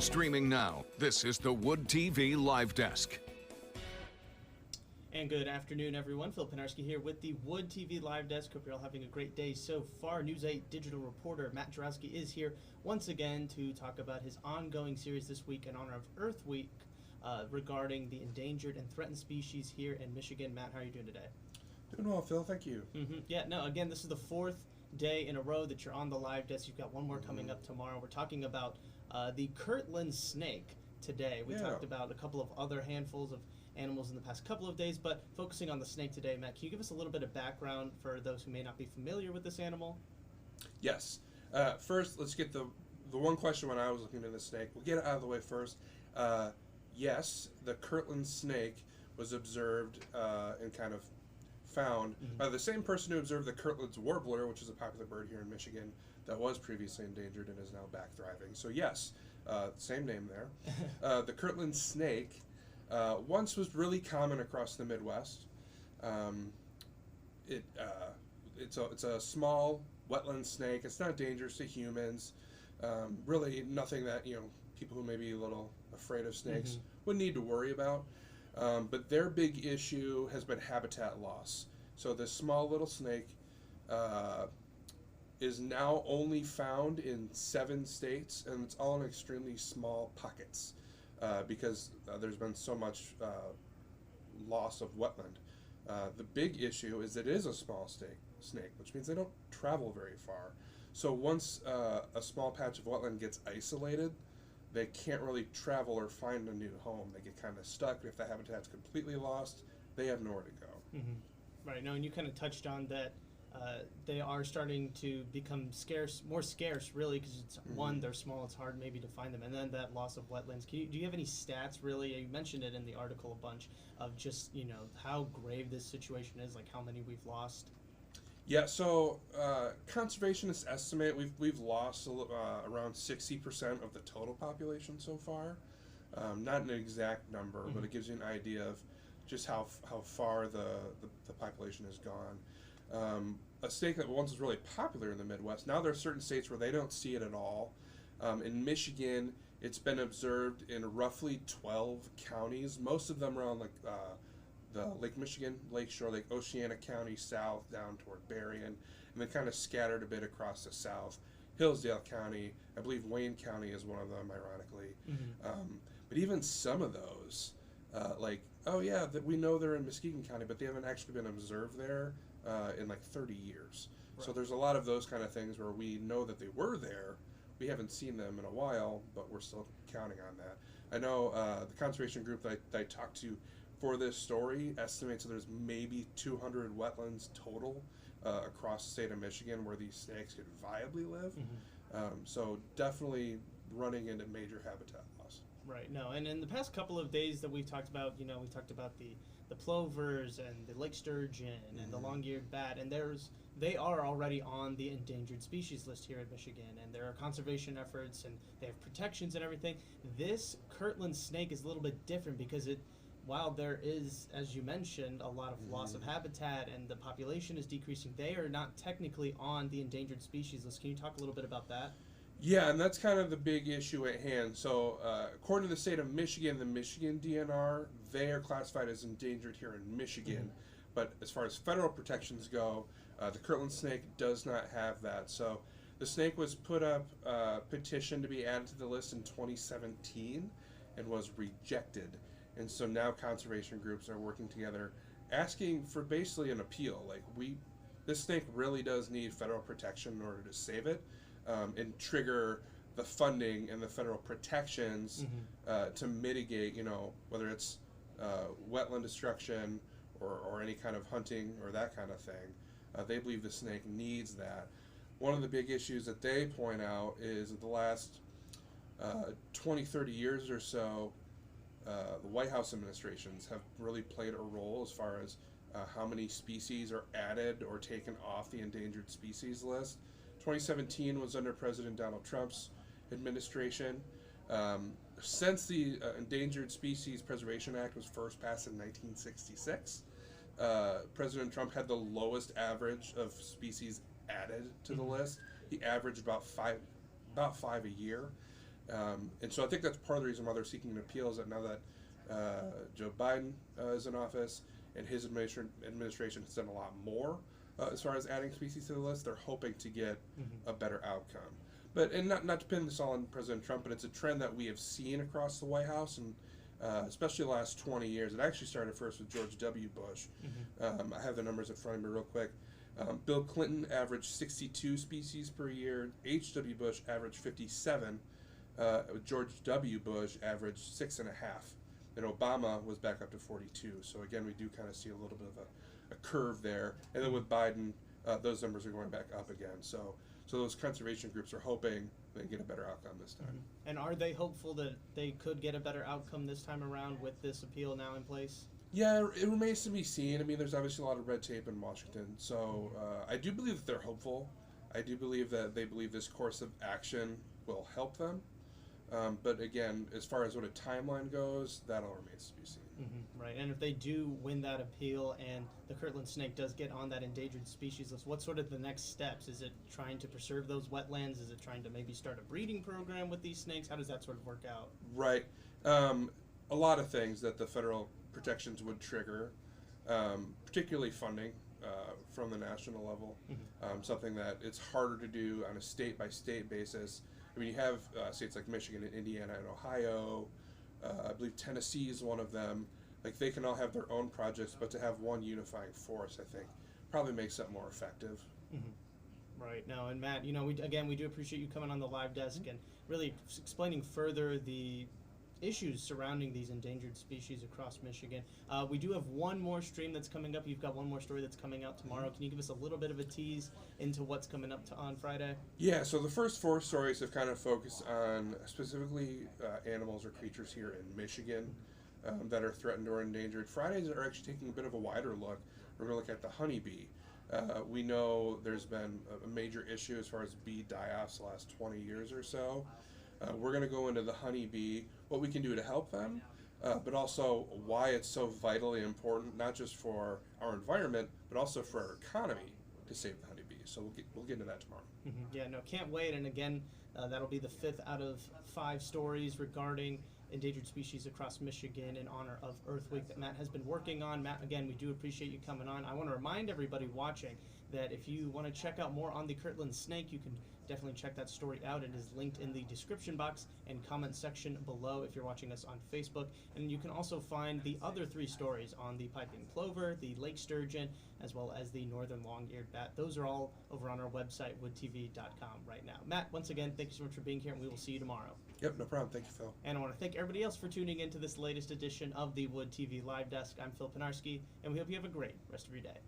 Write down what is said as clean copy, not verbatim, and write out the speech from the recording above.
Streaming now, this is the Wood TV Live Desk. And good afternoon, everyone. Phil Pinarski here with the Wood TV Live Desk. Hope you're all having a great day so far. News 8 digital reporter Matt Jarowski is here once again to talk about his ongoing series this week in honor of Earth Week regarding the endangered and threatened species here in Michigan. Matt, how are you doing today? Doing well, Phil. Thank you. Yeah, no, again, this is the fourth day in a row that you're on the live desk. You've got one more coming up tomorrow. We're talking about the Kirtland snake today. We talked about a couple of other handfuls of animals in the past couple of days, but focusing on the snake today, Matt, can you give us a little bit of background for those who may not be familiar with this animal? Yes. First, let's get the one question when I was looking at the snake. We'll get it out of the way first. Yes, the Kirtland snake was observed and kind of found by the same person who observed the Kirtland's warbler, which is a popular bird here in Michigan that was previously endangered and is now back thriving. So yes, same name there. The Kirtland snake once was really common across the Midwest. It's a small wetland snake. It's not dangerous to humans. Really nothing that people who may be a little afraid of snakes would need to worry about. But their big issue has been habitat loss. So this small little snake is now only found in 7 states, and it's all in extremely small pockets because there's been so much loss of wetland. The big issue is it is a small snake, which means they don't travel very far. So once a small patch of wetland gets isolated, they can't really travel or find a new home. They get kind of stuck. If the habitat's completely lost, they have nowhere to go. Right. No, and you kind of touched on that they are starting to become more scarce, really, because it's one, they're small, it's hard maybe to find them, and then that loss of wetlands. Do you have any stats, really? You mentioned it in the article a bunch of just how grave this situation is, like how many we've lost. Yeah, so conservationists estimate we've lost around 60% of the total population so far. Not an exact number, but it gives you an idea of just how far the population has gone. A snake that once was really popular in the Midwest, now there are certain states where they don't see it at all. In Michigan, it's been observed in roughly 12 counties, most of them around the Lake Michigan, Lakeshore, Lake Oceana County south down toward Berrien, and then kind of scattered a bit across the south. Hillsdale County, I believe Wayne County is one of them, ironically. But even some of those, we know they're in Muskegon County, but they haven't actually been observed there in like 30 years. Right. So there's a lot of those kind of things where we know that they were there. We haven't seen them in a while, but we're still counting on that. I know the conservation group that I talked to for this story estimates that there's maybe 200 wetlands total across the state of Michigan where these snakes could viably live. So definitely running into major habitat loss. Right. No, and in the past couple of days that we've talked about, we talked about the plovers and the lake sturgeon and the long-eared bat, and they are already on the endangered species list here in Michigan, and there are conservation efforts and they have protections and everything. This Kirtland snake is a little bit different because while there is, as you mentioned, a lot of loss of habitat and the population is decreasing, they are not technically on the endangered species list. Can you talk a little bit about that? Yeah, and that's kind of the big issue at hand. So according to the state of Michigan, the Michigan DNR, they are classified as endangered here in Michigan. But as far as federal protections go, the Kirtland snake does not have that. So the snake was put up a petition to be added to the list in 2017 and was rejected. And so now conservation groups are working together asking for basically an appeal. Like this snake really does need federal protection in order to save it. And trigger the funding and the federal protections to mitigate, whether it's wetland destruction or any kind of hunting or that kind of thing. They believe the snake needs that. One of the big issues that they point out is that the last 20, 30 years or so, the White House administrations have really played a role as far as how many species are added or taken off the endangered species list. 2017 was under President Donald Trump's administration. Since the Endangered Species Preservation Act was first passed in 1966, President Trump had the lowest average of species added to the list. He averaged about five a year. And so I think that's part of the reason why they're seeking an appeal, is that now that Joe Biden is in office and his administration has done a lot more as far as adding species to the list, they're hoping to get a better outcome. But and not to pin this all on President Trump, but it's a trend that we have seen across the White House, and especially the last 20 years. It actually started first with George W. Bush. I have the numbers in front of me real quick. Bill Clinton averaged 62 species per year. H.W. Bush averaged 57. George W. Bush averaged 6.5. And Obama was back up to 42. So again, we do kind of see a little bit of a curve there. And then with Biden, those numbers are going back up again. So those conservation groups are hoping they get a better outcome this time. And are they hopeful that they could get a better outcome this time around with this appeal now in place? Yeah, it remains to be seen. I mean, there's obviously a lot of red tape in Washington. So I do believe that they're hopeful. I do believe that they believe this course of action will help them. But again, as far as what a timeline goes, that all remains to be seen. Right, and if they do win that appeal and the Kirtland snake does get on that endangered species list, what's sort of the next steps? Is it trying to preserve those wetlands? Is it trying to maybe start a breeding program with these snakes? How does that sort of work out? Right. A lot of things that the federal protections would trigger, particularly funding from the national level, something that it's harder to do on a state-by-state basis. I mean, you have states like Michigan and Indiana and Ohio. I believe Tennessee is one of them. Like, they can all have their own projects, but to have one unifying force, I think, probably makes that more effective. Right. No, and Matt, we do appreciate you coming on the live desk and really explaining further the issues surrounding these endangered species across Michigan. We do have one more stream that's coming up. You've got one more story that's coming out tomorrow. Can you give us a little bit of a tease into what's coming up on Friday? Yeah, so the first 4 stories have kind of focused on specifically animals or creatures here in Michigan that are threatened or endangered. Fridays are actually taking a bit of a wider look. We're going to look at the honeybee. We know there's been a major issue as far as bee die-offs the last 20 years or so. We're going to go into the honeybee, what we can do to help them, but also why it's so vitally important, not just for our environment, but also for our economy to save the honeybees. So we'll get into that tomorrow. Yeah, no, can't wait. And again, that'll be the 5th out of 5 stories regarding endangered species across Michigan in honor of Earth Week that Matt has been working on. Matt, again, we do appreciate you coming on. I want to remind everybody watching that if you want to check out more on the Kirtland snake, you can definitely check that story out. It is linked in the description box and comment section below if you're watching us on Facebook. And you can also find the other 3 stories on the piping plover, the lake sturgeon, as well as the northern long-eared bat. Those are all over on our website, woodtv.com right now. Matt, once again, thank you so much for being here, and we will see you tomorrow. Yep, no problem. Thank you, Phil. And I want to thank everybody else for tuning in to this latest edition of the Wood TV Live Desk. I'm Phil Pinarski, and we hope you have a great rest of your day.